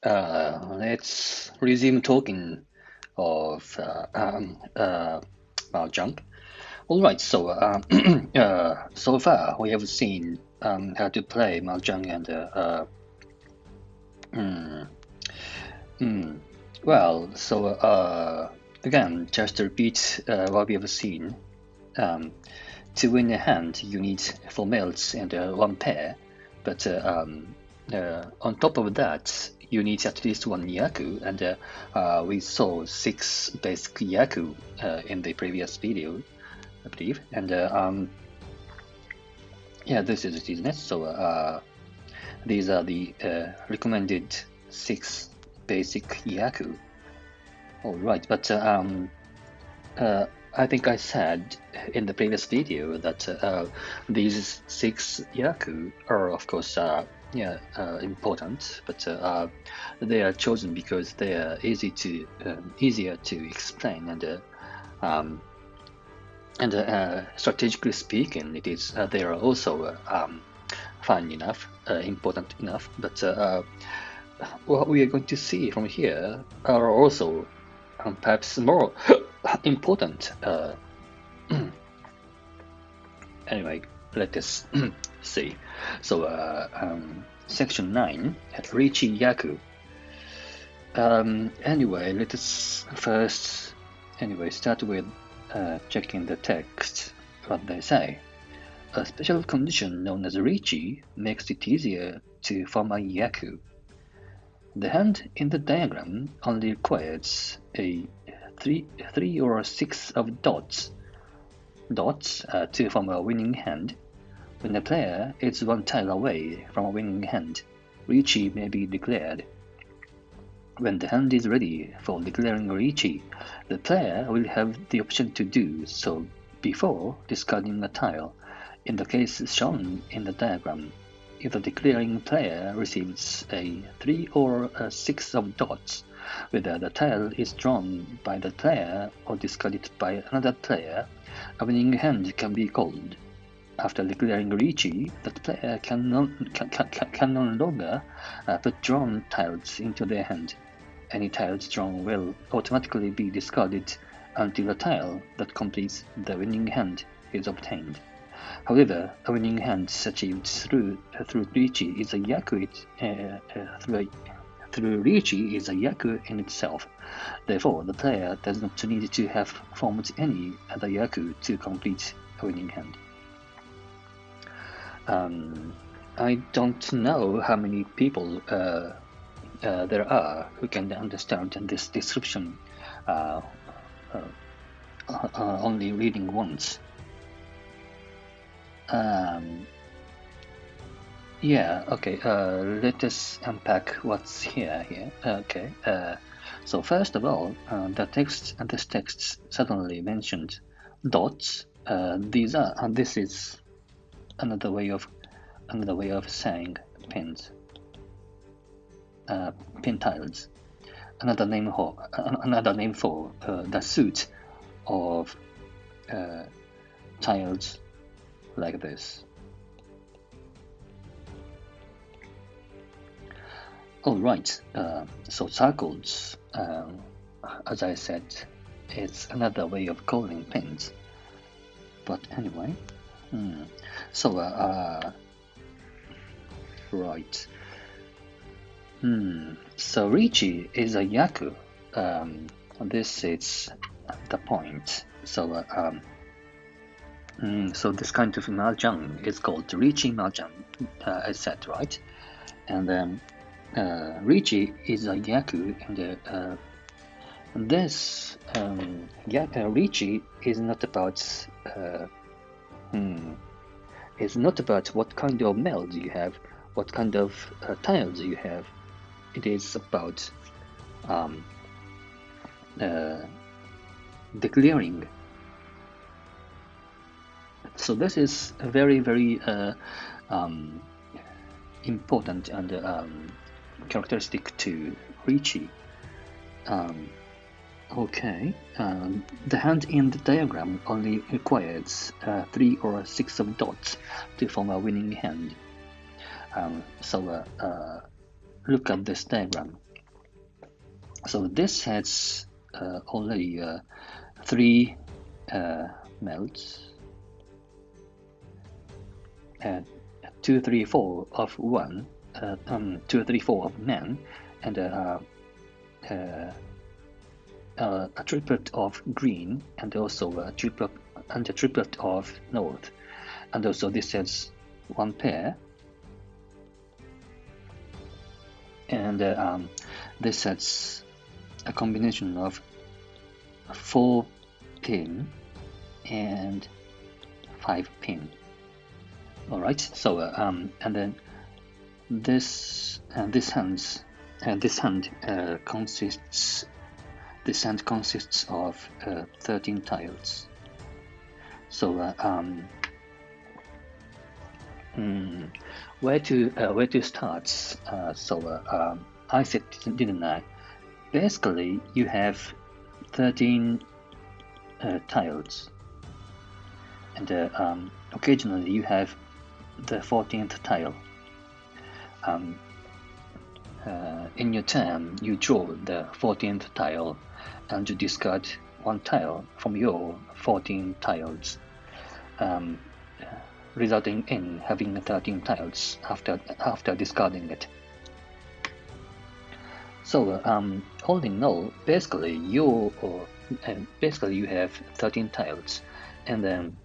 Let's resume talking of Mahjong. All right, so so far we have seen how to play Mahjong and mm, mm, well, so again, just to repeat what we have seen. Um, to win a hand, you need 4 males and 1 pair, but on top of that, you need at least 1 yaku, and we saw 6 basic yaku in the previous video, I believe, and yeah, this is it, isn't it? So these are the recommended 6 basic yaku. All right, but I think I said in the previous video that these 6 yaku are, of course, important, but they are chosen because they are easier to explain, um, and strategically speaking, it is they are also fun enough, important enough. But what we are going to see from here are also perhaps more important. Anyway, let us see. So, section 9, Richi Yaku. Anyway, let us first start with checking the text, what they say. A special condition known as Richi makes it easier to form a Yaku. The hand in the diagram only requires a 3 or 6 of dots to form a winning hand. When a player is 1 tile away from a winning hand, Richi may be declared. When the hand is ready for declaring Richi, the player will have the option to do so before discarding a tile, in the case shown in the diagram. If the declaring player receives a 3 or a 6 of dots, whether the tile is drawn by the player or discarded by another player, a winning hand can be called. After declaring Richi, that player can no longer put drawn tiles into their hand. Any tiles drawn will automatically be discarded until a tile that completes the winning hand is obtained. However, a winning hand achieved through Richi is a yaku through Richi is a yaku in itself. Therefore, the player does not need to have formed any other yaku to complete a winning hand. I don't know how many people there are who can understand this description only reading once. Yeah, okay, let us unpack what's here. Okay, so first of all, this text suddenly mentioned dots. This is another way of saying pins, pin tiles. Another name for the suit of tiles like this. All right, so circles, as I said, it's another way of calling pins. But anyway, so right. So Richi is a yaku. This is the point. So so this kind of mahjong is called Richi Mahjong, I said, right? And then Richi is a yaku, and this Richi is not about what kind of melds you have, what kind of tiles you have. It is about declaring. So this is a very, very important and characteristic to Richi. Okay, the hand in the diagram only requires 3 or 6 of dots to form a winning hand. So look at this diagram. So this has already 3 melts, 2, 3, 4 of 1, 2, 3, 4 of men, and a triplet of green, and also a triplet of north, and also this has 1 pair, and this has a combination of 4 pin and 5 pin. All right. So and then this hand consists of 13 tiles. So where to start? So I said, didn't I? Basically, you have 13 tiles, and occasionally you have the 14th tile. In your turn, you draw the 14th tile, and you discard 1 tile from your 14 tiles, resulting in having 13 tiles after discarding it. So all in all, basically you have 13 tiles, and then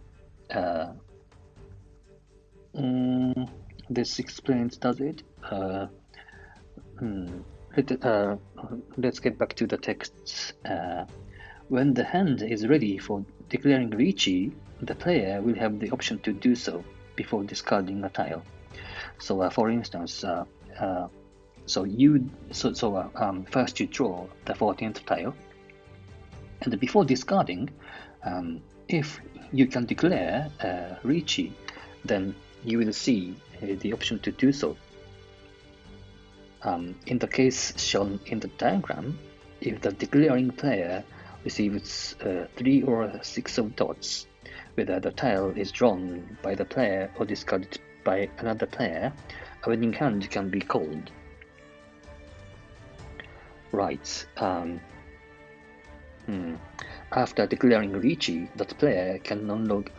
this explains, does it? Let's get back to the texts. When the hand is ready for declaring Riichi, the player will have the option to do so before discarding a tile. So, for instance, first you draw the 14th tile, and before discarding, if you can declare Riichi, then you will see the option to do so. In the case shown in the diagram, if the declaring player receives 3 or 6 of dots, whether the tile is drawn by the player or discarded by another player, a winning hand can be called. Right. After declaring Riichi, that player can no longer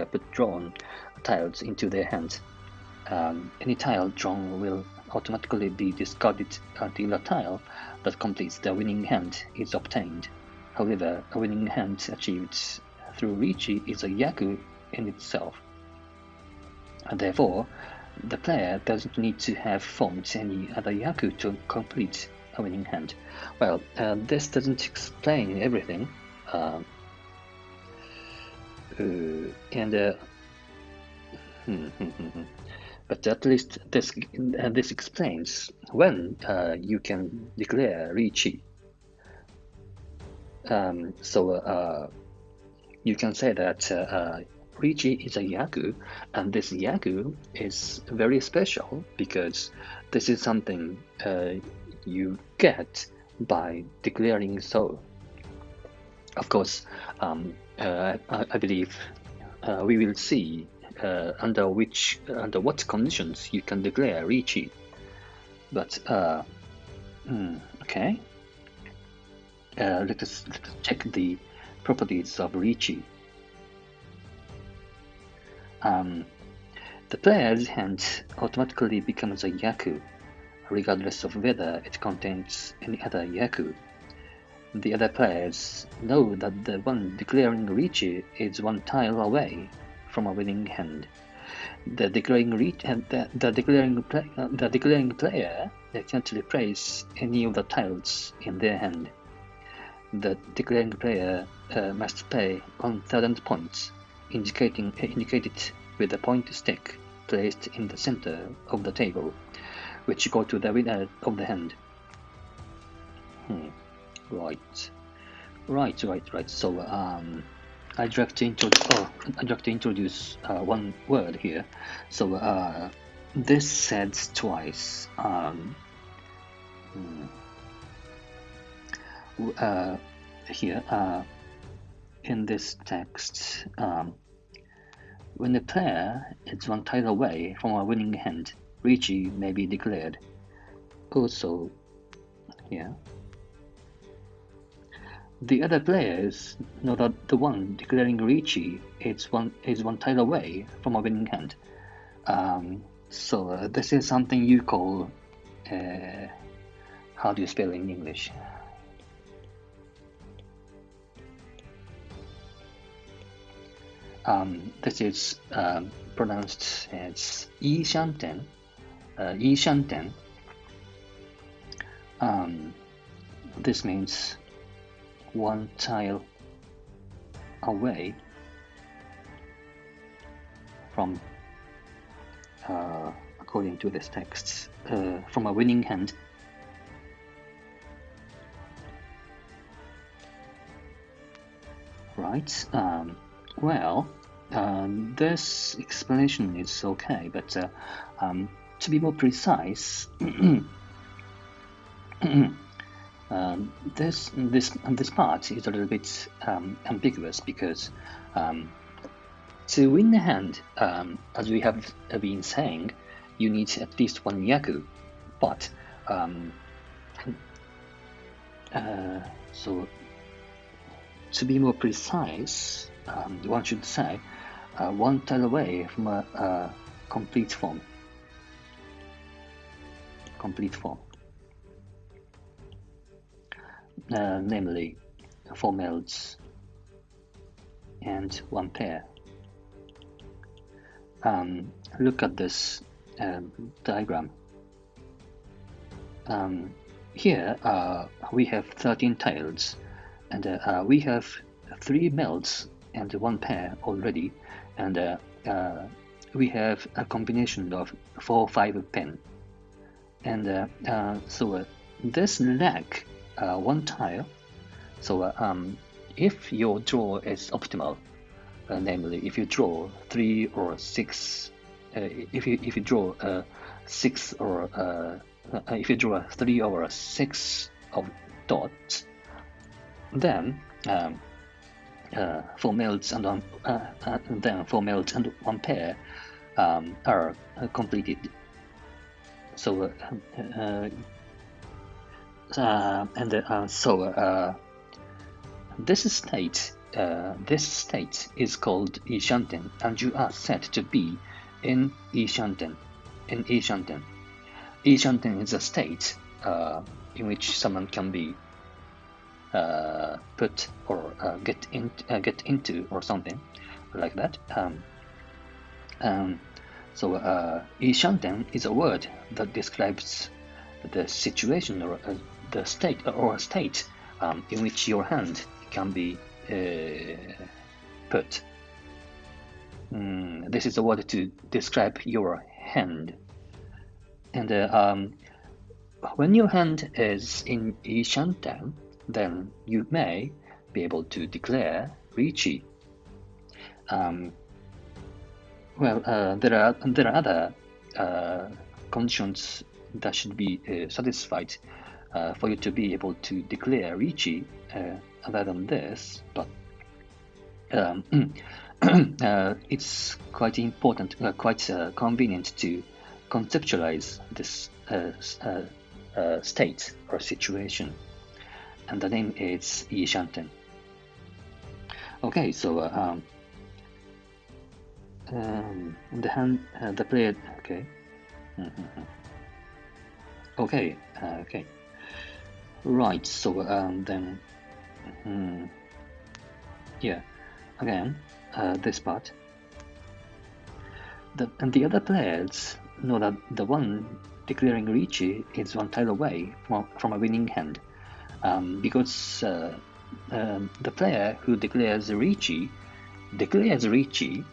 put drawn tiles into their hands. Any tile drawn will automatically be discarded until a tile that completes the winning hand is obtained. However, a winning hand achieved through Riichi is a yaku in itself. And therefore, the player doesn't need to have formed any other yaku to complete a winning hand. Well, this doesn't explain everything, but at least this explains when you can declare Riichi. You can say that Riichi is a yaku, and this yaku is very special because this is something you get by declaring so. Of course, I believe we will see under what conditions you can declare Riichi. But okay, let us check the properties of Riichi. The player's hand automatically becomes a yaku, regardless of whether it contains any other yaku. The other players know that the one declaring Riichi is 1 tile away from a winning hand. The declaring player can't place any of the tiles in their hand. The declaring player must pay 1,000 points, indicated with a point stick placed in the center of the table, which go to the winner of the hand. Right. So I'd like to introduce one word here. So this says twice. Here in this text, When the player is one tile away from a winning hand, Riichi may be declared. Also, here, the other players know that the one declaring Riichi is one tile away from a winning hand. So this is something you call, how do you spell in English? This is pronounced as Yi Shanten. Yi Shanten. This means one tile away from, according to this text, from a winning hand. Right. Well, this explanation is okay, but to be more precise, this part is a little bit ambiguous because to win the hand, as we have been saying, you need at least one yaku. But so to be more precise, one should say one tile away from a complete form. Namely 4 melds and 1 pair. Look at this diagram. Here we have 13 tiles, and we have 3 melds and 1 pair already, and we have a combination of 4, 5 pen, and so this lack 1 tile. So if your draw is optimal, namely if you draw 3 or 6, if you draw 6 or if you draw 3 or 6 of dots, then 4 melds and then 4 melds and 1 pair are completed. So this state is called Yi Shanten, and you are said to be in Yi Shanten. Yi Shanten is a state in which someone can be put or get into or something like that. So Yi Shanten is a word that describes the situation or the state in which your hand can be put. This is a word to describe your hand. And when your hand is in Yi Shanten, then you may be able to declare Riichi. There are other conditions that should be satisfied for you to be able to declare Riichi other than this, but it's quite important, quite convenient to conceptualize this state or situation, and the name is Yi Shanten. Okay, so the player, okay. Okay, right, so then, yeah, again, this part. And the other players know that the one declaring Riichi is 1 tile away from a winning hand, because the player who declares Riichi,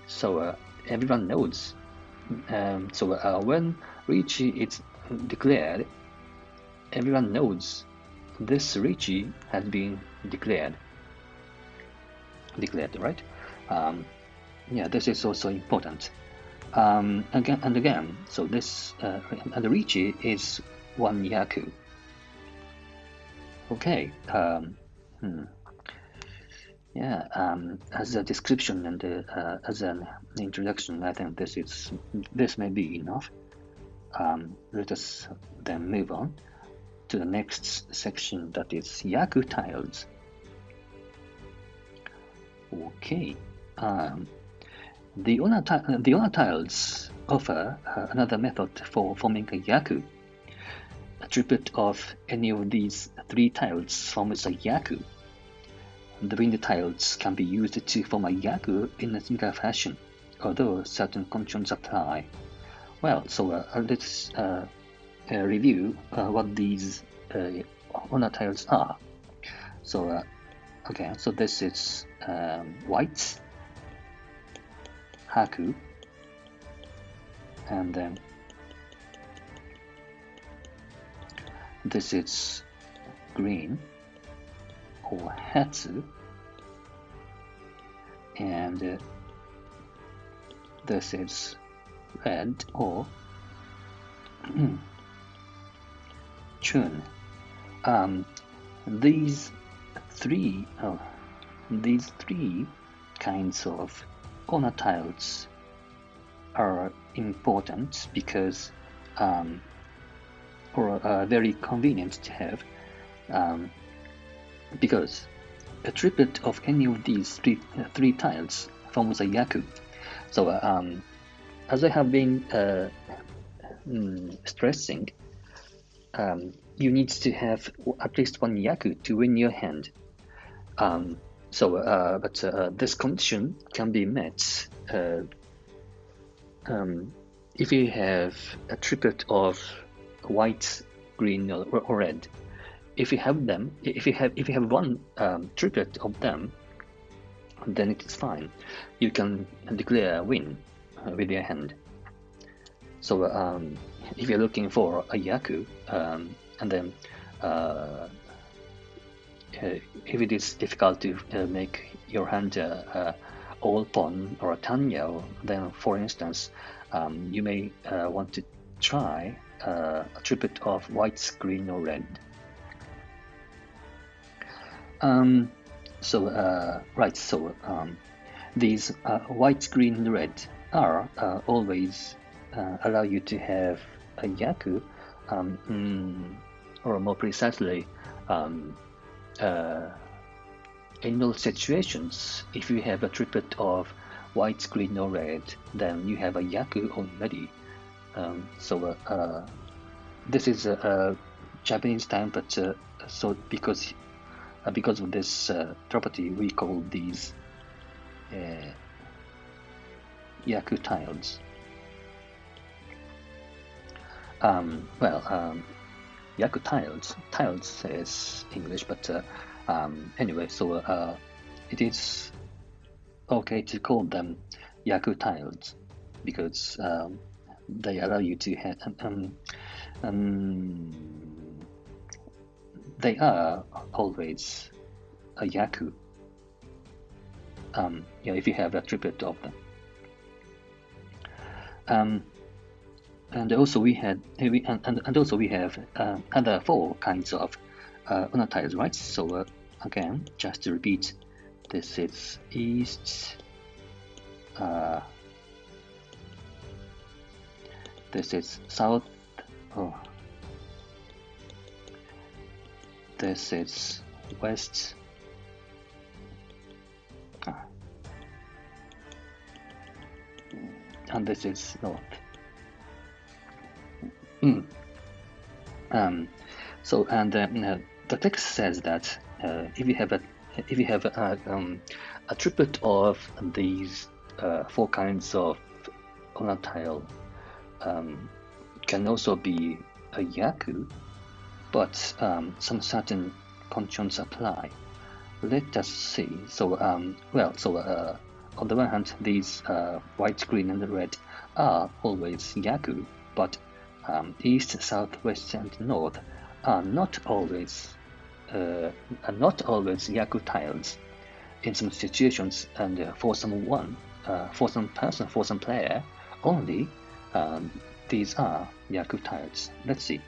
so everyone knows. So when Riichi is declared, everyone knows this Riichi has been declared, right? Yeah, this is also important. Again, so this and the Riichi is 1 yaku. Okay. Yeah, as a description and as an introduction, I think this may be enough. Let us then move on to the next section, that is Yaku tiles. Okay. The owner tiles offer another method for forming a yaku. A triplet of any of these 3 tiles forms a yaku. The wind tiles can be used to form a yaku in a similar fashion, although certain conditions apply. Well, so let's review what these owner tiles are. So, okay, so this is white, haku, and then this is green or hatsu, and this is red or chun. These three kinds of owner tiles are important because or very convenient to have, because a triplet of any of these three tiles forms a yaku. So as I have been stressing, you need to have at least 1 yaku to win your hand. But this condition can be met if you have a triplet of white, green, or red. If you have 1 triplet of them, then it is fine. You can declare a win with your hand. So if you're looking for a yaku, and then if it is difficult to make your hand all pawn or a tanya, then for instance, you may want to try a triplet of white, green, or red. These white, green, red are always allow you to have a yaku, or more precisely, in all situations, if you have a triplet of white, green, or red, then you have a yaku already. This is a Japanese time, but so because of this property, we call these yaku tiles. Yaku tiles is English, but anyway, so it is okay to call them yaku tiles because they allow you to have they are always a yaku. If you have a triplet of them. And also we have other 4 kinds of owner tiles, right? So again, just to repeat, this is east, this is south, this is west, and this is north. The text says that if you have a triplet of these 4 kinds of owner tile, can also be a yaku, but some certain conditions apply. Let us see. So on the one hand, these white, green, and red are always yaku, but east, south, west, and north are not always yaku tiles. In some situations, and for some person, for some player, only these are yaku tiles. Let's see.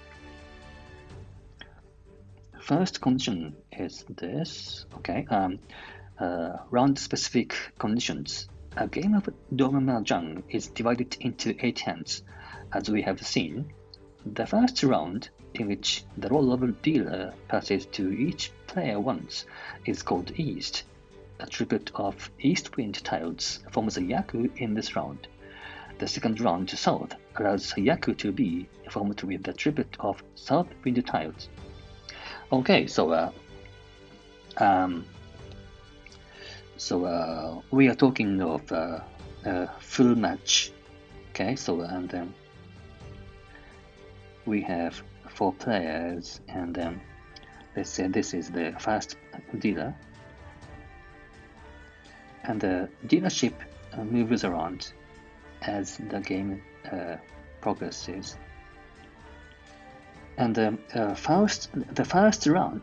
First condition is this. Okay. round-specific conditions. A game of Doman Mahjong is divided into 8 hands, as we have seen. The first round, in which the role of a dealer passes to each player once, is called East. A triplet of east wind tiles forms a yaku in this round. The second round, South, allows a yaku to be formed with the triplet of south wind tiles. Okay, so we are talking of a full match. Okay, so and then we have 4 players, and then let's say this is the first dealer, and the dealership moves around as the game progresses. And the first round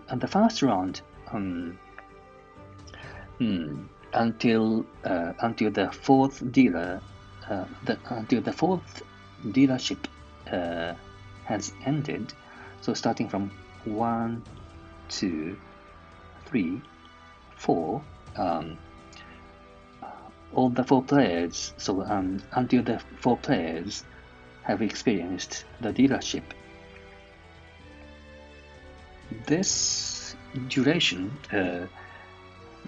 until the fourth dealer until the fourth dealership has ended. So starting from 1, 2, 3, 4, all the 4 players. So until the 4 players have experienced the dealership. This duration,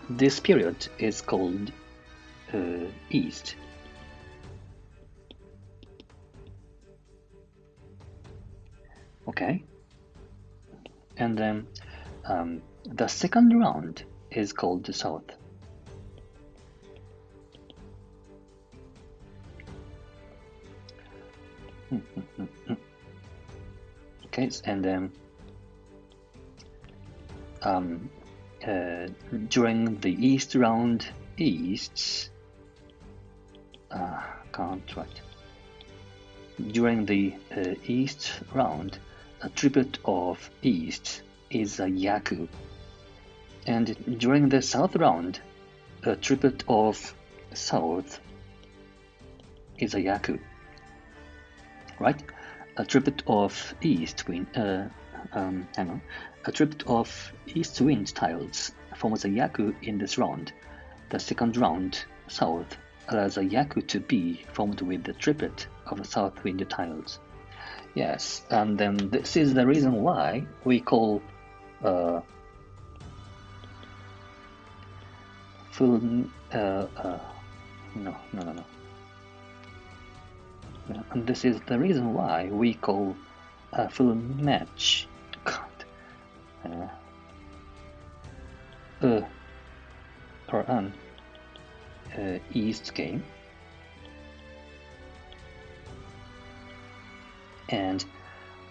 this period is called East. Okay, and then the second round is called the South. Okay, and then during the East round, Easts can't write. During the East round, a tribute of East is a yaku, and during the South round, a tribute of South is a yaku. Right? A tribute of East wind. A tribute of East wind tiles forms a yaku in this round. The second round, South, allows a yaku to be formed with the triplet of south wind tiles. Yes, and then this is the reason why we call full no. And this is the reason why we call a full match or an East game, and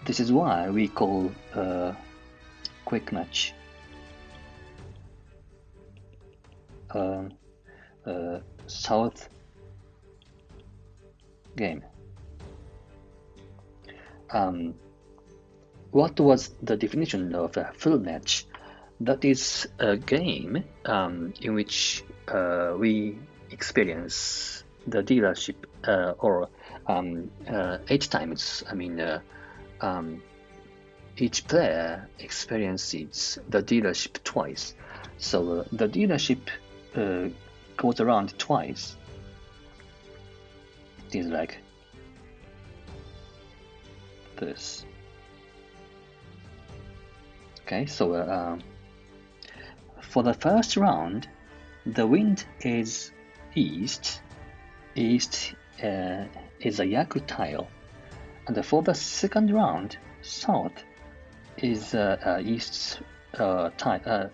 this is why we call quick match South game. What was the definition of a full match? That is a game in which we experience the dealership or 8 times. I mean, each player experiences the dealership twice. So the dealership goes around twice. It is like this. Okay, so for the first round, the wind is east. East is a yaku tile, and for the second round, south is east tile.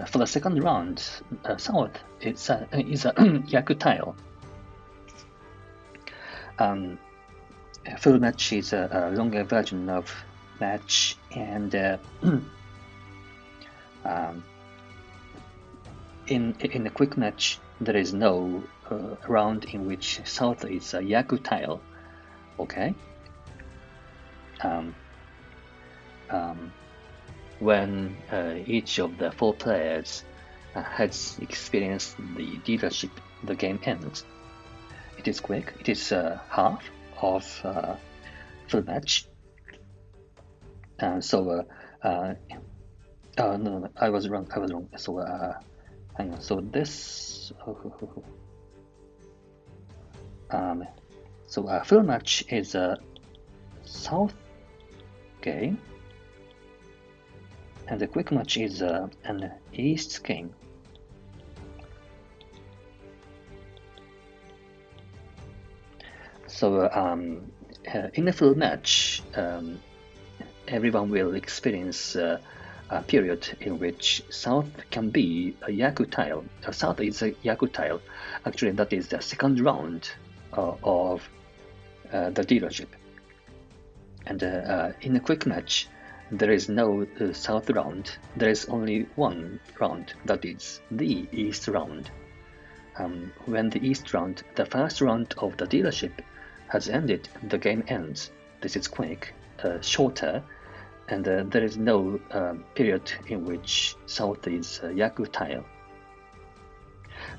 For the second round, south is a yaku tile. Full match is a longer version of match, and in a quick match, there is no round in which south is a yaku tile. Okay. When each of the 4 players has experienced the dealership, the game ends. It is quick. It is half of full match. No, I was wrong. So hang on. So this, so a full match is a south game, and the quick match is an east game. So in a full match, everyone will experience a period in which south can be a Yaku tile. South is a Yaku tile. Actually, that is the second round of the dealership. And in a quick match, there is no south round. There is only one round, that is the east round. When the east round, the first round of the dealership, has ended, the game ends. This is quick, shorter, and there is no period in which south is Yaku tile.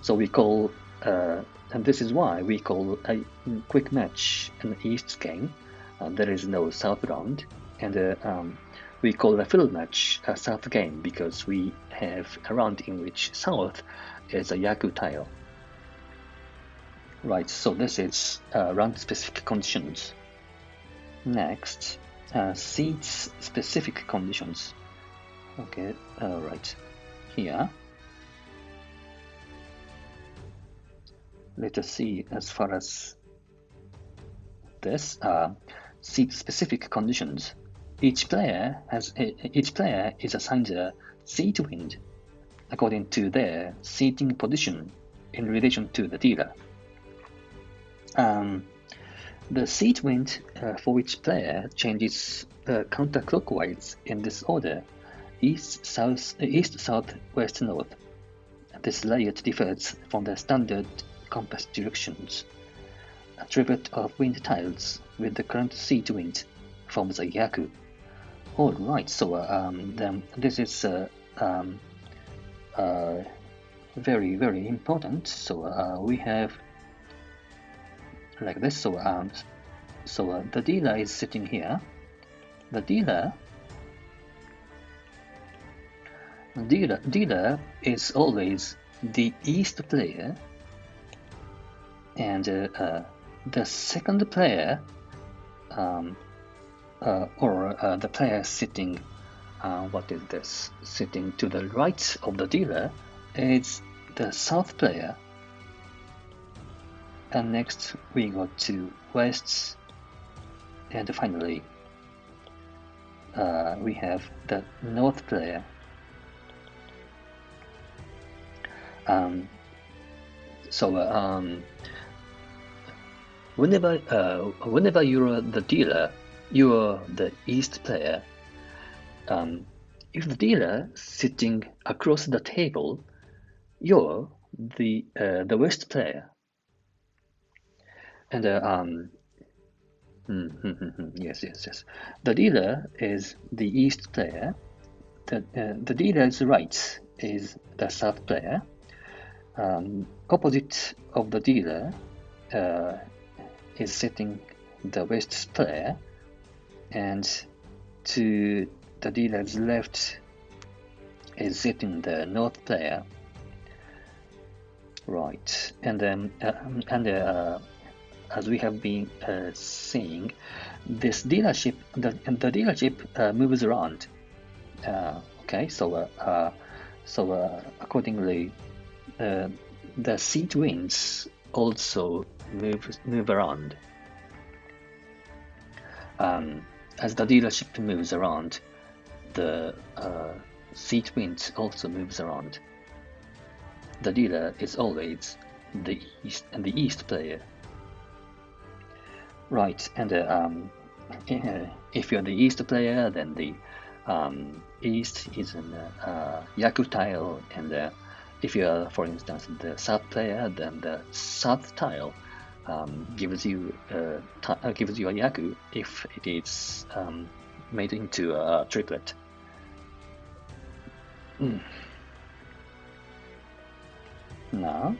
So we call, and this is why we call a quick match an east game. There is no south round, and we call a full match a south game because we have a round in which south is a Yaku tile. Right, so this is round-specific conditions. Next, seat-specific conditions. Okay, right, here. Let us see as far as this seat-specific conditions. Each player is assigned a seat wind according to their seating position in relation to the dealer. The seat wind for each player changes counterclockwise in this order: east, south, west, north. This layout differs from the standard compass directions. A triplet of wind tiles with the current seat wind forms a Yaku. Alright, so then this is very, very important. So we have like this. So the dealer is sitting here. The dealer is always the east player, and the second player, or the player sitting, what is this? Sitting to the right of the dealer is the south player. And next we go to west, and finally we have the north player. Whenever you're the dealer, you're the east player. If the dealer sitting across the table, you're the west player. And yes. The dealer is the east player. The dealer's right is the south player. Opposite of the dealer is sitting the west player, and to the dealer's left is sitting the north player. Right, and as we have been seeing, this dealership, the dealership moves around. Okay, so accordingly, the seat winds also move around. As the dealership moves around, the seat wind also moves around. The dealer is always the east player. Right, and if you're the east player, then the east is an Yaku tile, and if you are, for instance, the south player, then the south tile gives you a Yaku if it is made into a triplet. Now,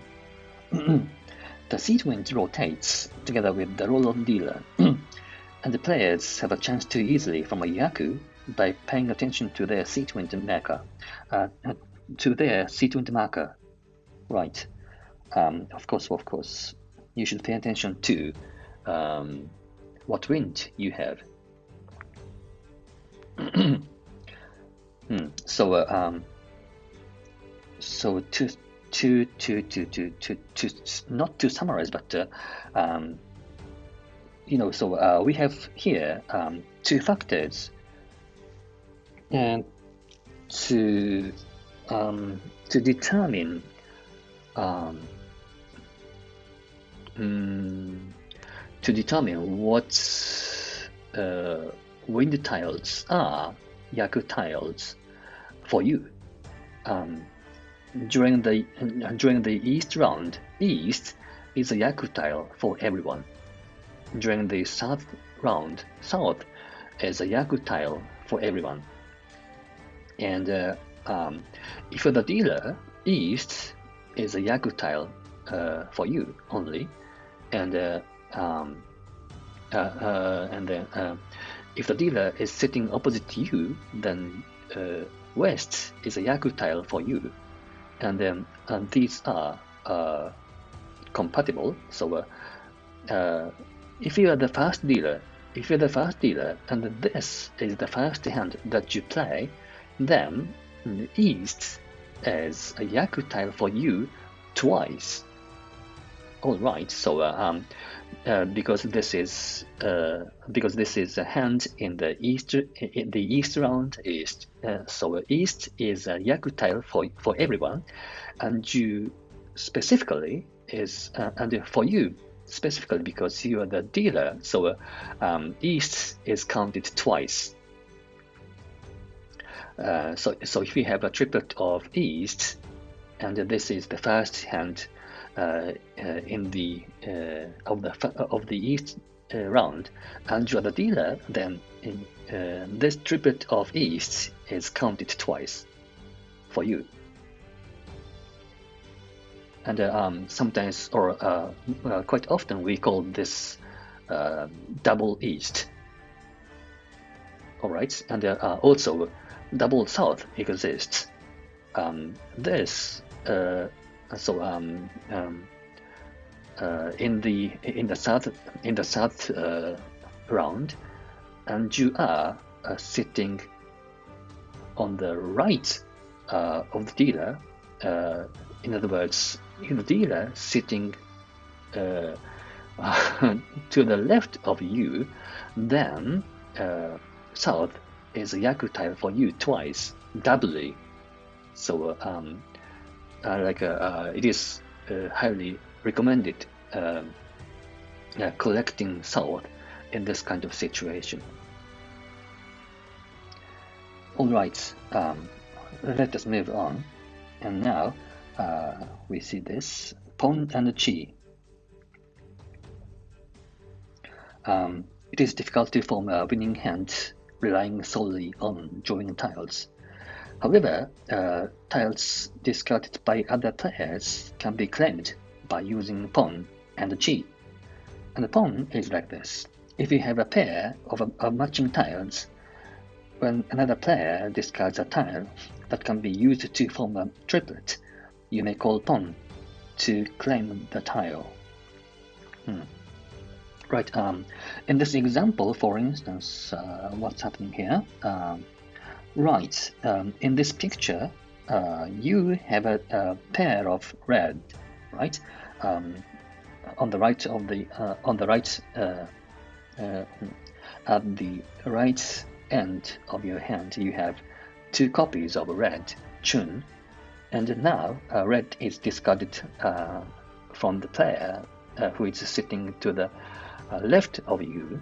the seat wind rotates together with the roll of dealer, and the players have a chance to easily from a Yaku by paying attention to their seat wind marker. Right. Of course, you should pay attention to what wind you have. So, so to not to summarize, but so we have here two factors and to determine what wind tiles are yaku tiles for you. During the East round, East is a yaku tile for everyone. During the South round, South is a yaku tile for everyone. And if you're the dealer, East is a yaku tile for you only. And then if the dealer is sitting opposite to you, then West is a yaku tile for you. And then these are compatible. So if you are the first dealer, and this is the first hand that you play, then East is a yaku tile for you twice. All right. So because this is a hand in the East round East, so East is a yaku tile for everyone, and you specifically is and for you specifically because you are the dealer, so East is counted twice. So if you have a triplet of East, and this is the first hand in the of the East round, and you are the dealer, then this triplet of East is counted twice for you. And sometimes, or quite often, we call this double East. All right, and also double South exists. This in the South round, and you are sitting on the right of the dealer. In other words, the dealer sitting to the left of you, then South is a yaku tile for you twice, doubly. So it is highly recommended collecting South in this kind of situation. All right, let us move on. And now we see this pawn and chi. It is difficult to form a winning hand relying solely on drawing tiles. However, tiles discarded by other players can be claimed by using pawn and chi. And the pawn is like this. If you have a pair of matching tiles, when another player discards a tile that can be used to form a triplet, you may call pawn to claim the tile. Right, in this example, for instance, what's happening here? Right, in this picture, you have a pair of red, right? On the right of the at the right end of your hand, you have two copies of red chun, and now red is discarded from the player who is sitting to the left of you.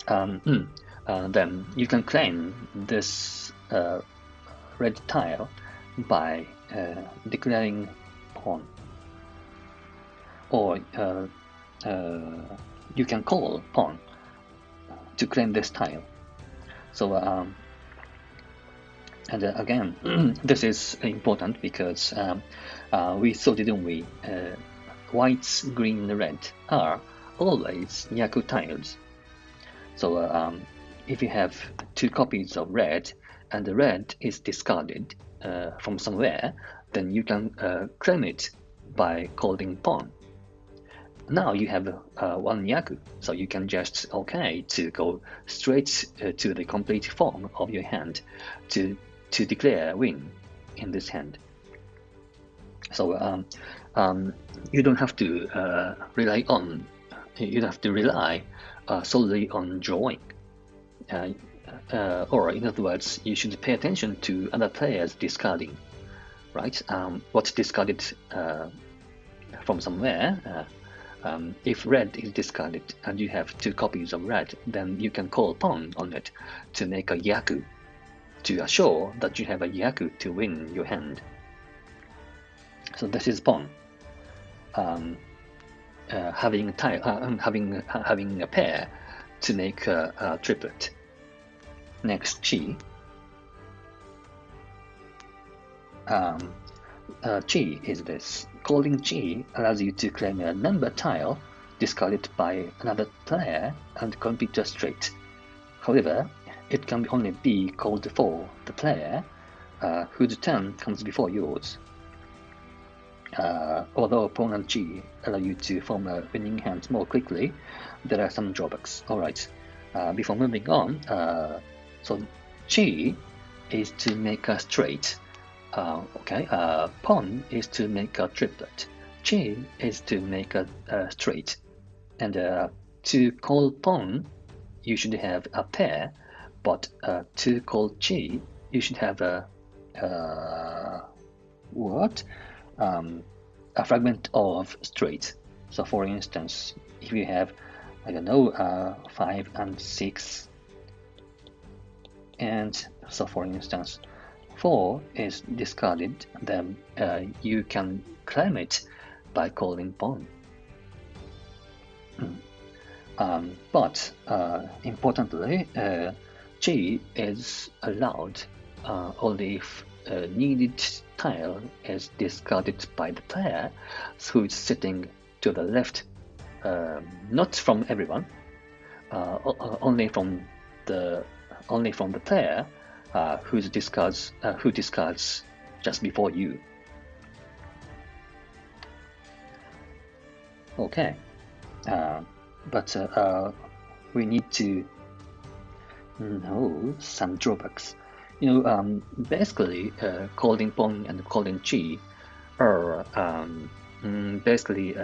Then you can claim this red tile by declaring pawn, or you can call pawn to claim this tile. So and again, this is important because we saw, didn't we? White, green, red are always yaku tiles. So if you have two copies of red and the red is discarded from somewhere, then you can claim it by calling pawn. Now you have one yaku, so you can just to go straight to the complete form of your hand to declare win in this hand. So you don't have to rely solely on drawing, or in other words, you should pay attention to other players discarding, right? What's discarded from somewhere. If red is discarded and you have 2 copies of red, then you can call pawn on it to make a yaku, to assure that you have a yaku to win your hand. So this is pawn. Having a pair to make a triplet. Next, chi. Chi is this. Calling chi allows you to claim a number tile discarded by another player and complete a straight. However, it can only be called for the player whose turn comes before yours. Although pawn and chi allow you to form a winning hand more quickly, there are some drawbacks. Alright, before moving on, so chi is to make a straight. Pawn is to make a triplet. Chi is to make a straight. And to call pawn, you should have a pair, but to call chi, you should have a fragment of straight. So for instance, if you have, 5 and 6, and so for instance 4 is discarded, then you can claim it by calling pawn. But importantly, chi is allowed only if needed tile is discarded by the player who is sitting to the left, not from everyone, only from the player who discards just before you. Okay, but we need to know some drawbacks. Basically, calling pawn and calling chi are basically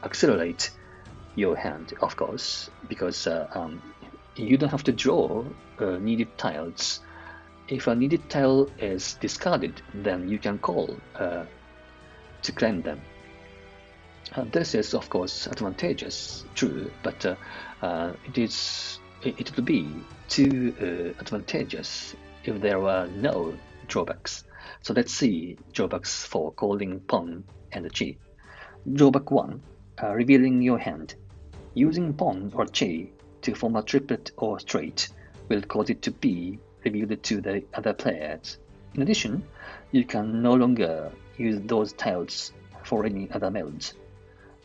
accelerate your hand, of course, because you don't have to draw needed tiles. If a needed tile is discarded, then you can call to claim them. This is, of course, advantageous, true, but it would be too advantageous if there were no drawbacks. So let's see drawbacks for calling pawn and chi. Drawback 1, revealing your hand. Using pawn or chi to form a triplet or straight will cause it to be revealed to the other players. In addition, you can no longer use those tiles for any other melds.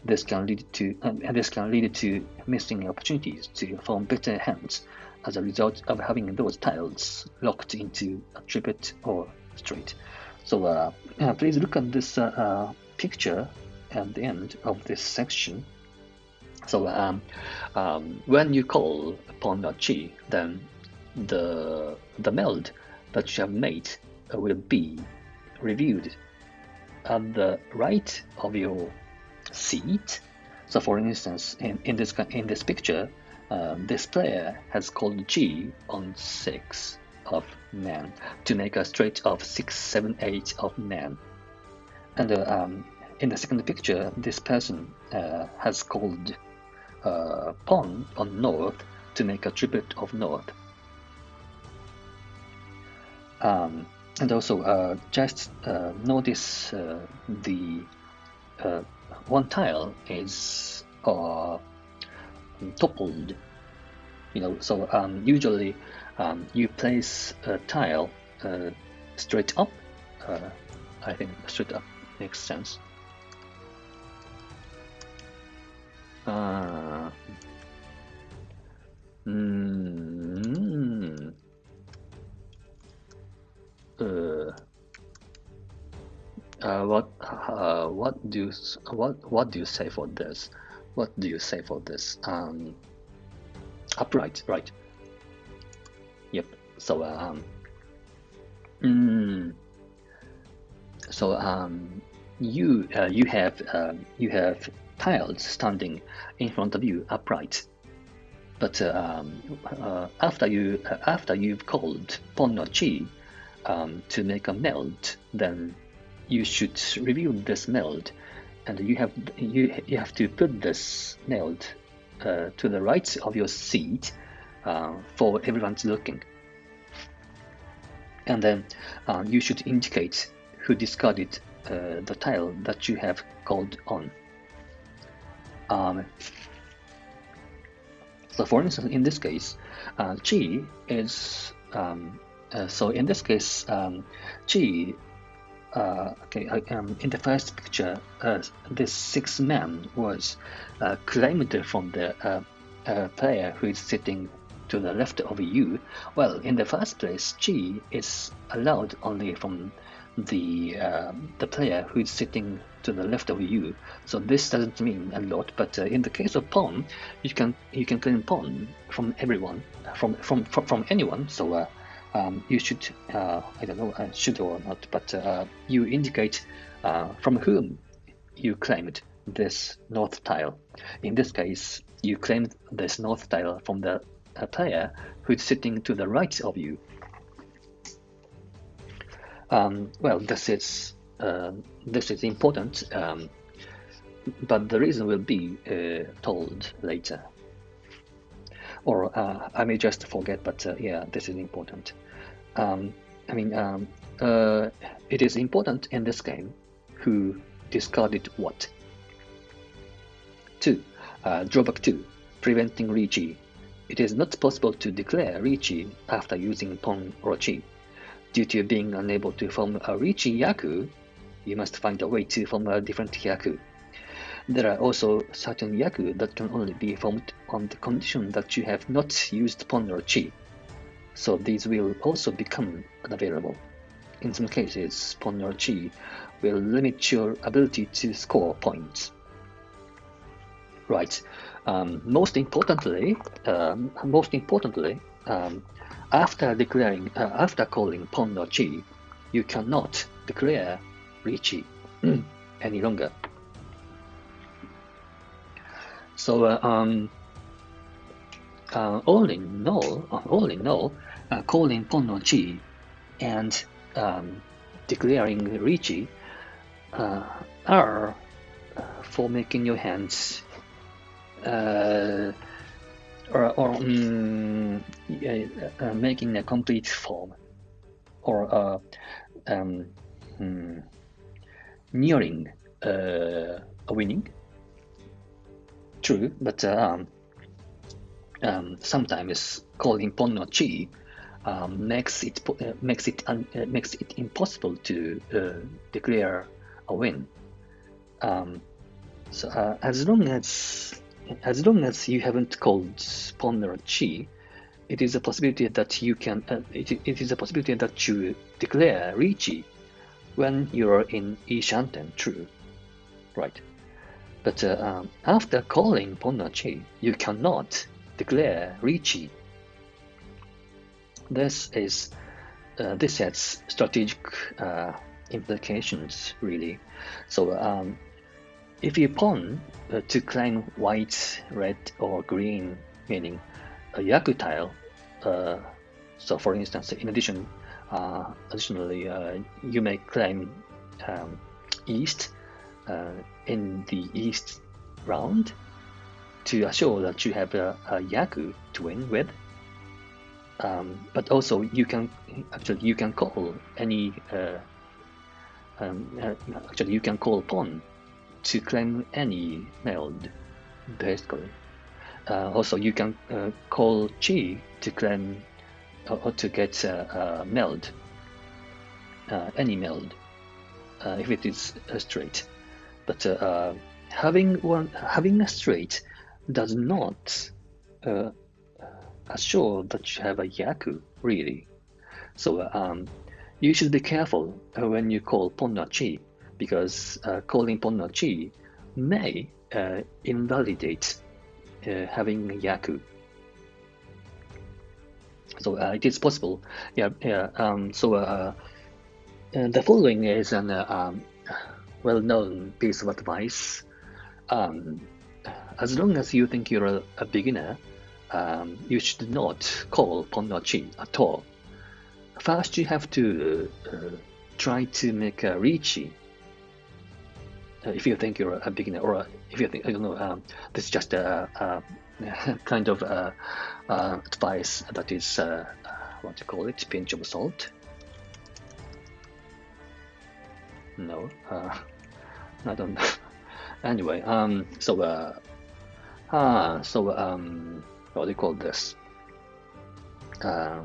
This can lead to missing opportunities to form better hands as a result of having those tiles locked into a triplet or straight. So please look at this picture at the end of this section. So when you call pawn or chi, then the meld that you have made will be reviewed at the right of your seat. So for instance, in this picture, this player has called G on 6 of man to make a straight of 6, 7, 8 of man. And in the second picture, this person has called pawn on north to make a triplet of north. And also just notice the one tile is toppled, so usually you place a tile straight up. I think straight up makes sense. what do you say for this? What do you say for this? Upright, right? Yep. So mm, you you have tiles standing in front of you upright, but after you've called Pon or Chi to make a meld, then you should review this meld, and you have to put this meld to the right of your seat for everyone to looking, and then you should indicate who discarded the tile that you have called on. So for instance, in this case, Chi is so in this case, Chi. Okay, in the first picture, this 6 man was claimed from the player who is sitting to the left of you. Well, in the first place, Chi is allowed only from the player who is sitting to the left of you. So this doesn't mean a lot, but in the case of pawn, you can claim pawn from everyone, from anyone. So you should, I don't know, should or not, but you indicate from whom you claimed this north tile. In this case, you claimed this north tile from the player who is sitting to the right of you. Well, this is important, but the reason will be told later. Or I may just forget, but yeah, this is important. I mean, it is important in this game who discarded what. 2. Drawback 2. Preventing Richi. It is not possible to declare Richi after using Pon or Chi. Due to being unable to form a Richi Yaku, you must find a way to form a different Yaku. There are also certain Yaku that can only be formed on the condition that you have not used Pon or Chi. So these will also become unavailable. In some cases, Pon or Chi will limit your ability to score points. Right. Most importantly, after calling Pon or Chi, you cannot declare Richi any longer. So all in all, calling Pon or Chi and declaring Richi are for making your hands making a complete form, or nearing a winning. True, but sometimes calling Pon or Chi makes it impossible to declare a win. So as long as you haven't called Pon or Chi, it is a possibility that you can. It is a possibility that you declare Richi when you're in Ishanten. True, right? But after calling Pon or Chi, you cannot declare Richi. This has strategic implications, really. So if you pawn to claim white, red, or green, meaning a Yaku tile, so for instance, additionally, you may claim east in the east round to assure that you have a Yaku to win with. But also you can call any you can call Pon to claim any meld, basically. Also you can call Chi to claim or to get meld, any meld, if it is straight. But having a straight does not assure that you have a Yaku, really. So you should be careful when you call Pon or Chi, because calling Pon Chi may invalidate having Yaku. So it is possible. Yeah. The following is an well-known piece of advice. As long as you think you're a beginner, you should not call Pon Chi at all. First, you have to try to make a Riichi. If you think you're a beginner, or if you think, I don't know, this is just a kind of advice that is, what do you call it, pinch of salt? No, I don't know. Anyway, what do you call this? A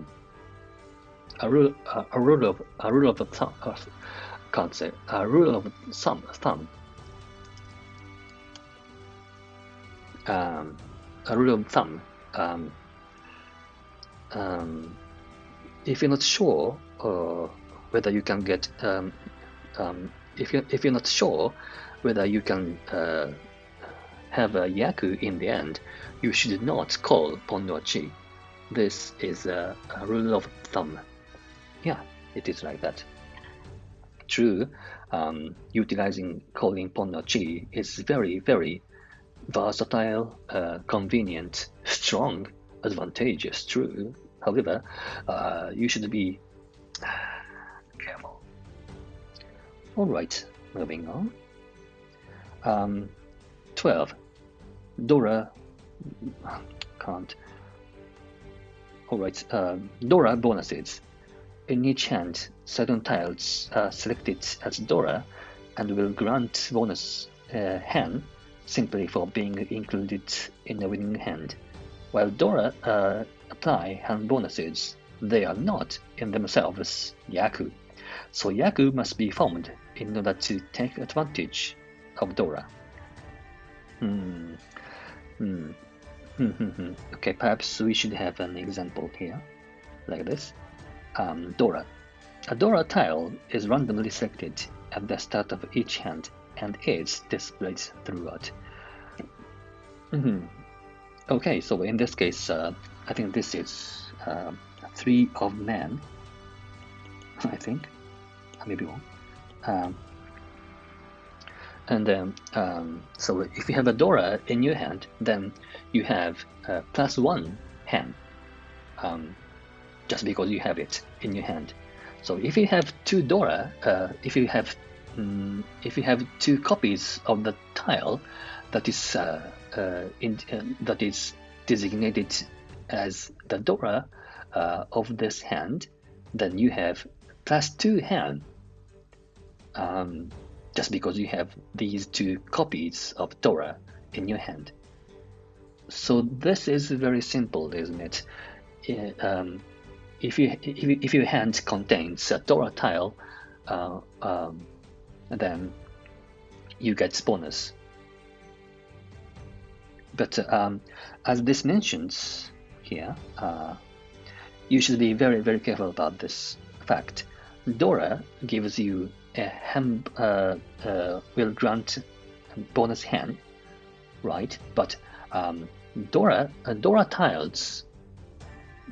rule of thumb. Can't say a rule of thumb. A rule of thumb. If you're not sure whether you can get, if you're not sure whether you can have a Yaku in the end, you should not call Pon Chi. This is a rule of thumb. Yeah, it is like that. True, utilizing calling Pon Chi is very, very versatile, convenient, strong, advantageous. True. However, you should be careful. All right, moving on. 12. Dora can't. All right. Dora bonuses. In each hand, certain tiles are selected as Dora and will grant bonus hand simply for being included in a winning hand. While Dora apply hand bonuses, they are not in themselves Yaku. So Yaku must be formed in order to take advantage of Dora. Okay, perhaps we should have an example here, like this. Dora. A Dora tile is randomly selected at the start of each hand and is displayed throughout. Okay, so in this case, I think this is 3 of man. I think, I may be wrong. So if you have a Dora in your hand, then you have +1 hand, just because you have it in your hand. So if you have 2 Dora, if you have 2 copies of the tile that is that is designated as the Dora of this hand, then you have +2 hand. Just because you have these 2 copies of Dora in your hand. So this is very simple, isn't it? If your hand contains a Dora tile, then you get bonus. But as this mentions here, you should be very, very careful about this fact. Dora gives you a hand, will grant bonus hand, right? But Dora tiles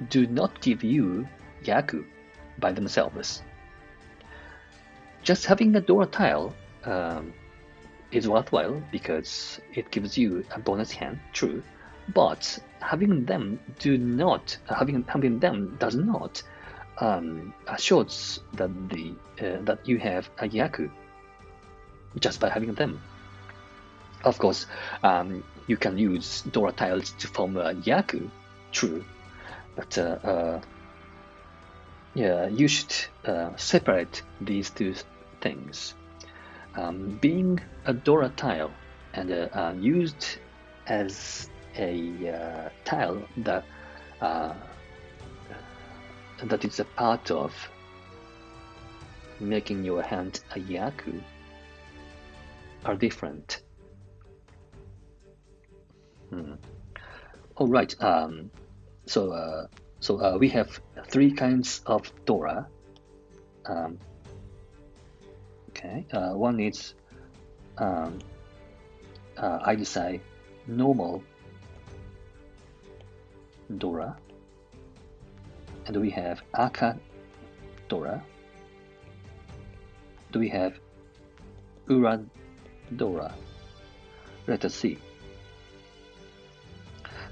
do not give you Yaku by themselves. Just having a Dora tile is worthwhile because it gives you a bonus hand, true. But having them does not assures that that you have a Yaku just by having them. Of course, you can use Dora tiles to form a Yaku, true, but yeah, you should separate these 2 things. Being a Dora tile and used as a tile that is a part of making your hand a Yaku are different. All right. So we have 3 kinds of Dora. Okay, one is I'd say normal Dora, and we have Aka Dora. Do we have Ura Dora? Let us see.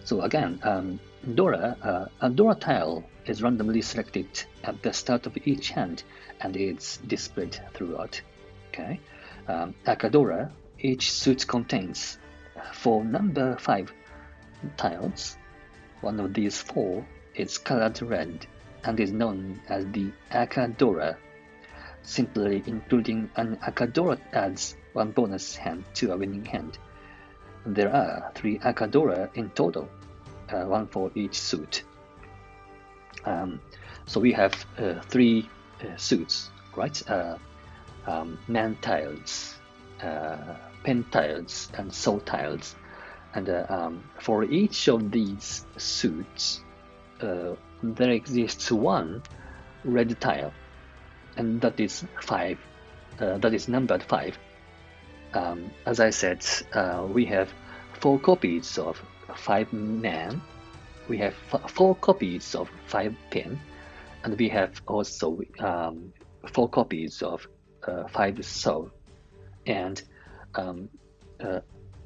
So again, Dora, a Dora tile is randomly selected at the start of each hand and it's displayed throughout. Okay, Akadora, each suit contains 4 number 5 tiles. One of these 4 is colored red and is known as the Akadora. Simply including an Akadora adds 1 bonus hand to a winning hand. There are 3 Akadora in total, 1 for each suit. So we have 3 suits, right? Man tiles, pen tiles, and soul tiles. And for each of these suits, there exists 1 red tile, and that is 5. That is numbered 5. As I said, we have 4 copies of 5 man, we have 4 copies of 5 pen, and we have also 4 copies of 5 soul. And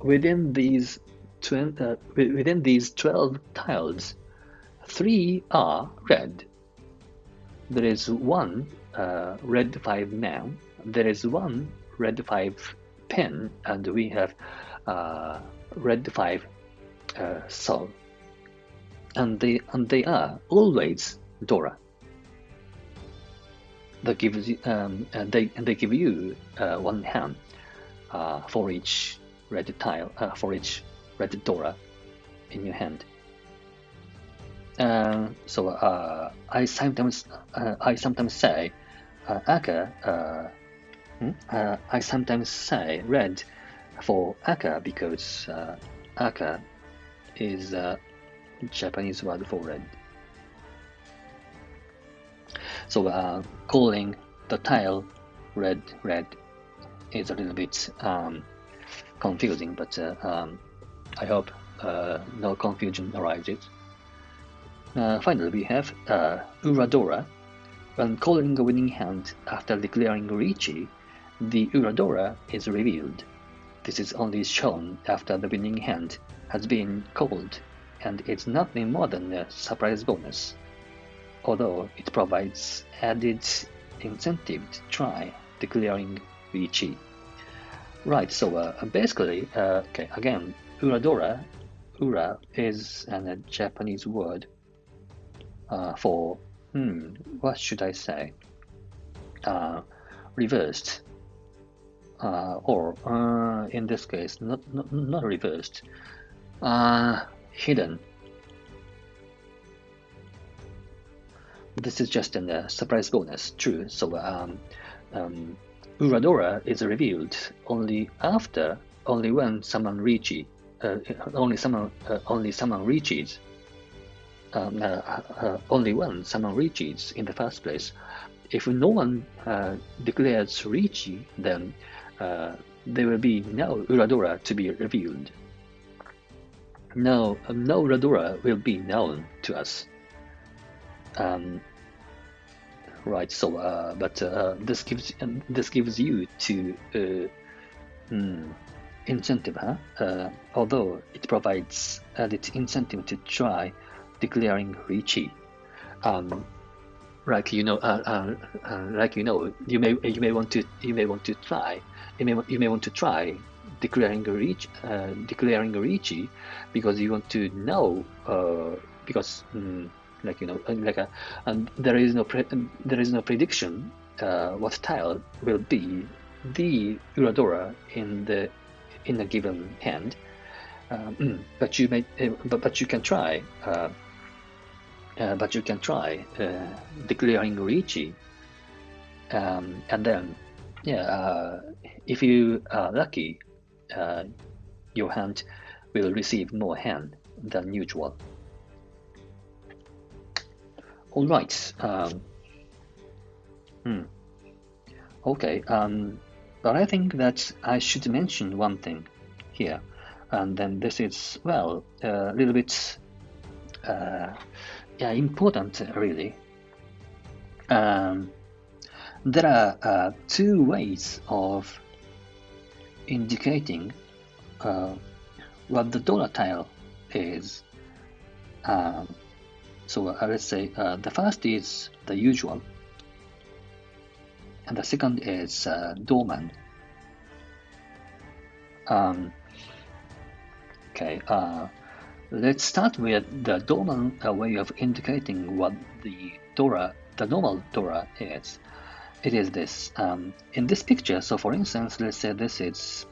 within these 12 tiles, 3 are red. There is 1 red 5 man, there is 1 red 5 pen, and we have red 5 soul. And they are always Dora. That gives you, they give you 1 hand for each red tile, for each red Dora in your hand. So I sometimes say Aka. I sometimes say red for Aka because Aka is a Japanese word for red. So calling the tile red is a little bit confusing, but I hope no confusion arises. Finally, we have Uradora. When calling a winning hand after declaring Riichi, the Uradora is revealed. This is only shown after the winning hand has been called, and it's nothing more than a surprise bonus, although it provides added incentive to try declaring Riichi. Right, so basically, okay, again, Uradora, Ura is a Japanese word for, what should I say, reversed, or in this case, not reversed, hidden. This is just a surprise bonus, true. So Uradora is revealed only when someone reaches, only when someone reaches in the first place. If no one declares Riichi, then there will be no Uradora to be revealed. No Uradora will be known to us. Right. So, but this gives you to incentive, huh? Although it provides added incentive to try declaring Riichi. Like you may want to try declaring Riichi because you want to know because there is no prediction what tile will be the Uradora in a given hand, but you can try declaring Riichi, and then if you are lucky, your hand will receive more hand than usual. All right. Okay. But I think that I should mention one thing here, and then this is, well, a little bit important, really. There are two ways of indicating what the dollar tile is. So let's say the first is the usual, and the second is Doman. Okay, let's start with the Doman way of indicating what the normal Dora is. It is this. In this picture, so for instance, let's say this is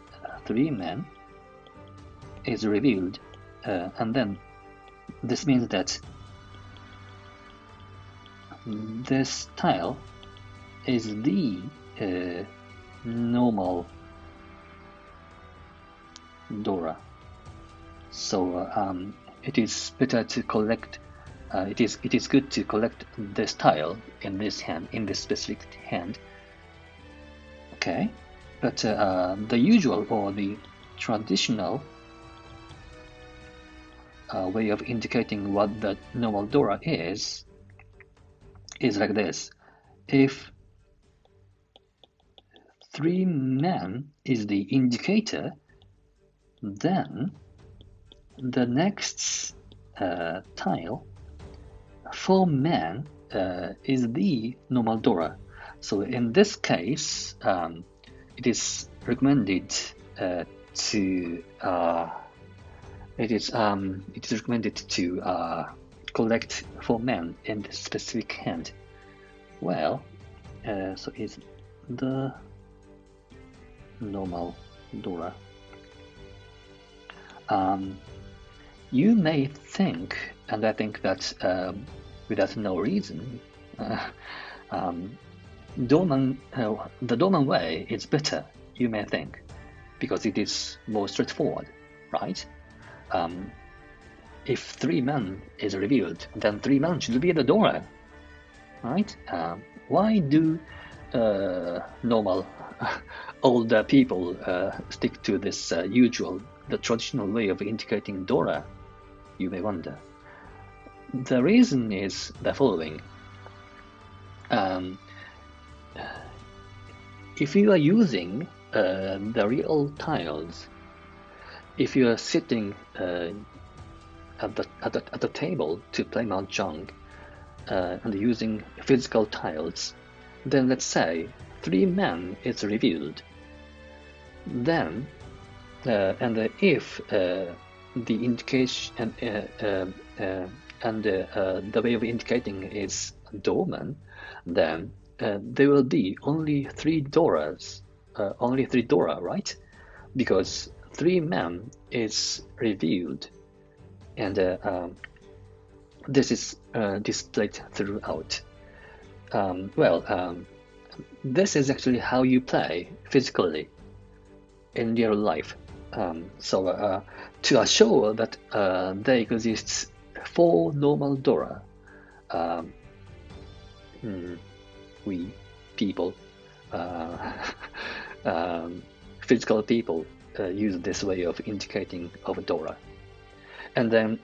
3 men is revealed, and then this means that this tile is the normal Dora. So it is better to collect. It is good to collect this tile in this hand, in this specific hand. Okay, but the usual or the traditional way of indicating what the normal Dora is like this. If 3 men is the indicator, then the next tile, 4 men, is the normal Dora. So in this case, it is recommended to collect 4 men in this specific hand. Well, so is the normal Dora. You may think, and I think that without no reason, the Doman way is better, you may think, because it is more straightforward, right? If 3 men is revealed, then 3 men should be the Dora, right? Why do normal older people stick to this the traditional way of indicating Dora, you may wonder. The reason is the following. If you are using the real tiles, if you are sitting at the table to play Mahjong and using physical tiles, then let's say 3 men is revealed. Then and if the indication and the way of indicating is Doman, then there will be only 3 Doras, right? Because 3 men is revealed, and this is displayed throughout. This is actually how you play physically in real life. So to assure that there exists 4 normal Dora, we people, physical people, use this way of indicating of Dora. And then,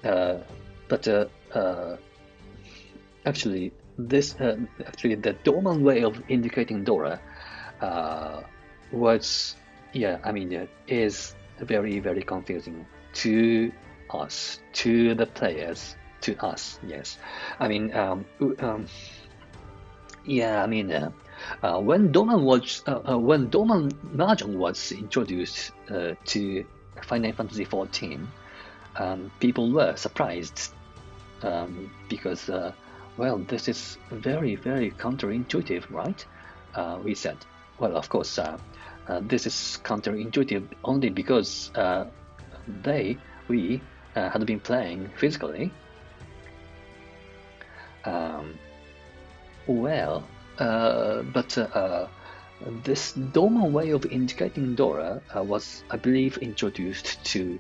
actually, the Doman way of indicating Dora is very, very confusing to us, to the players, to us. Yes, when Doman Mahjong was introduced to Final Fantasy XIV, people were surprised because this is very, very counterintuitive, right? We said, well, of course, this is counterintuitive only because we had been playing physically. This Doman way of indicating Dora was, I believe, introduced to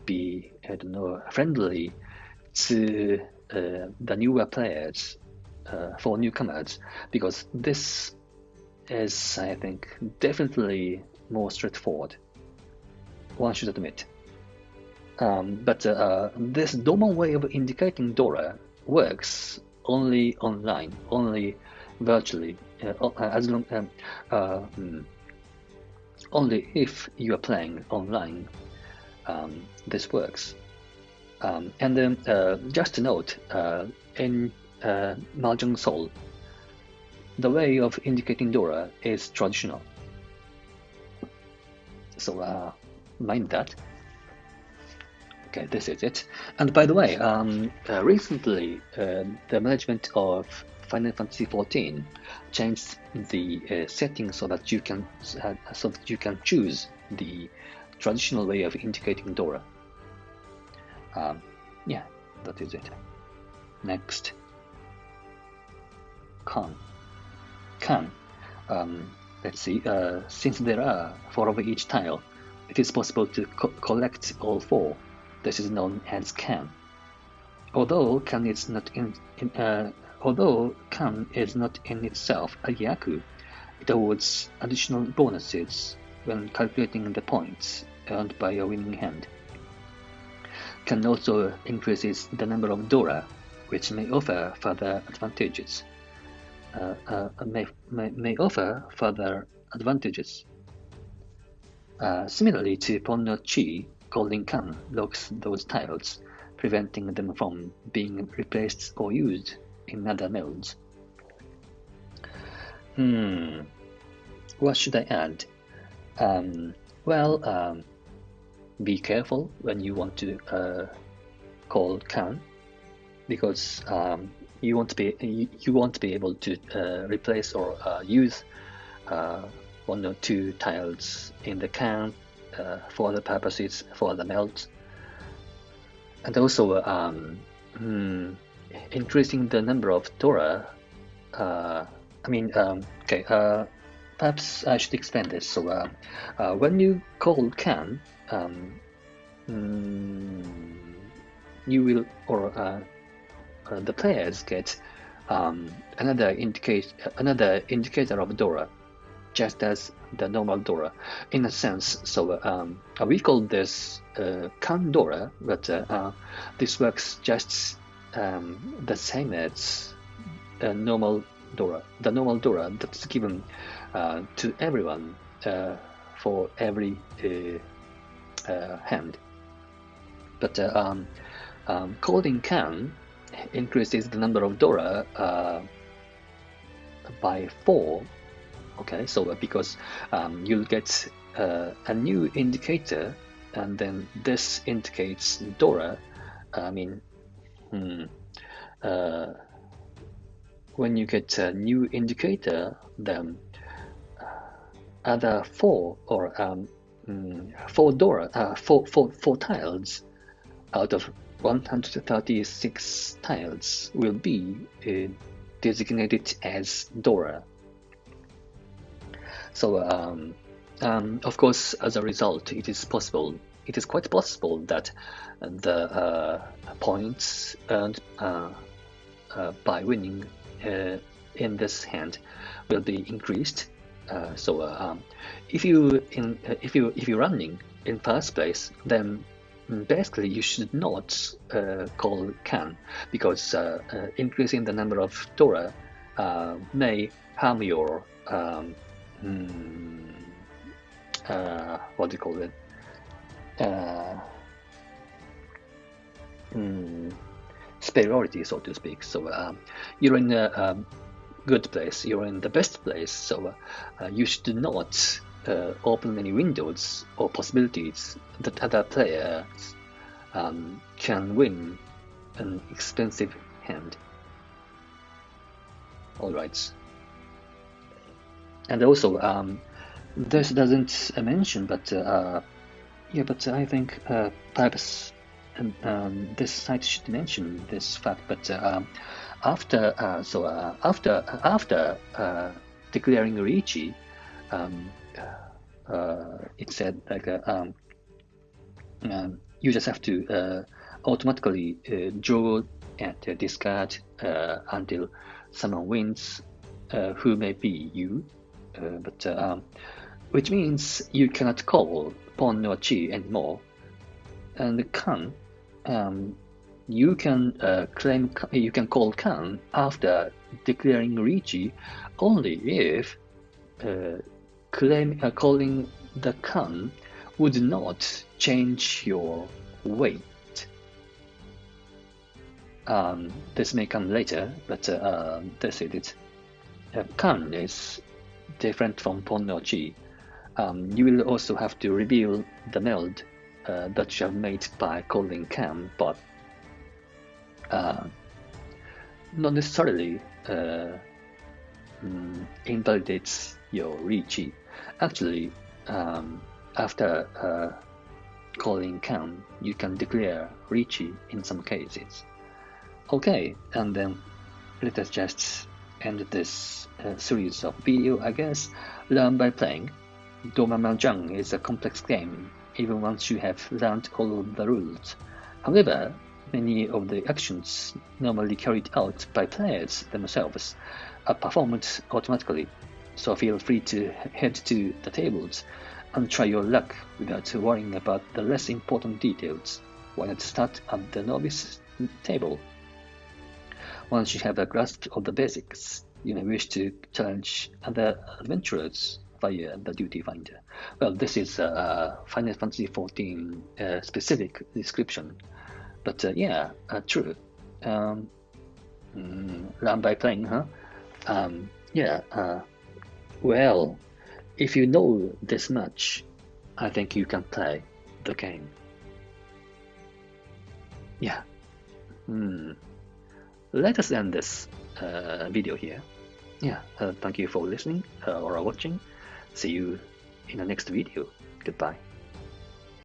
be, friendly to the newer players, for newcomers, because this is, I think, definitely more straightforward. One should admit. But this Doman way of indicating Dora works only online, only virtually, as long only if you are playing online. This works. And just a note, in Mahjong Soul, the way of indicating Dora is traditional. So mind that. Okay, this is it. And by the way, recently the management of Final Fantasy XIV changed the settings so that you can choose the traditional way of indicating Dora. Yeah, that is it. Next, Can. Let's see. Since there are 4 of each tile, it is possible to collect all 4. This is known as Can. Although Can is not in itself a Yaku, it awards additional bonuses when calculating the points earned by a winning hand. Can also increases the number of Dora, which may offer further advantages. Similarly to Pon no Chi, Golden Can locks those tiles, preventing them from being replaced or used in other modes. What should I add? Be careful when you want to call Can, because you won't be able to replace or use 1 or 2 tiles in the Can for the purposes for the melt, and also increasing the number of Dora. Perhaps I should explain this. So when you call Can, you will, or the players get another indicator of Dora, just as the normal Dora, in a sense. So we call this Can Dora, but this works just the same as a normal Dora. The normal Dora that's given to everyone for every hand. But calling Can increases the number of Dora by 4. Okay, so because you'll get a new indicator, and then this indicates Dora. When you get a new indicator, then other 4 or 4 Dora, 4 tiles out of 136 tiles will be designated as Dora. So, of course, as a result, it is quite possible that the points earned by winning in this hand will be increased. If you're running in first place, then basically you should not call Can, because increasing the number of Dora may harm your what do you call it? Superiority, so to speak. So you're in a good place, you're in the best place, so you should not open any windows or possibilities that other players can win an expensive hand. Alright. And also, this doesn't mention, but but I think perhaps this site should mention this fact. But after declaring Riichi, it said like you just have to automatically draw and discard until someone wins, who may be you. which means you cannot call pawn or chi anymore. And can, you can call can after declaring Richi only if calling the can would not change your weight. This may come later, but that's it. Can is different from pawn or chi. You will also have to reveal the meld that you have made by calling can, but not necessarily invalidates your Richi. Actually, after calling can, you can declare Richi in some cases. Okay, and then let us just end this series of video, I guess. Learn by playing. Doman Mahjong is a complex game, even once you have learned all of the rules. However, many of the actions normally carried out by players themselves are performed automatically, so feel free to head to the tables and try your luck without worrying about the less important details. Why not start at the novice table? Once you have a grasp of the basics, you may wish to challenge other adventurers via the duty finder. Well, this is a Final Fantasy XIV specific description, but yeah, true. Learn by playing, huh? Well, if you know this much, I think you can play the game. Yeah. Let us end this video here. Yeah, thank you for listening or watching. See you in the next video. Goodbye.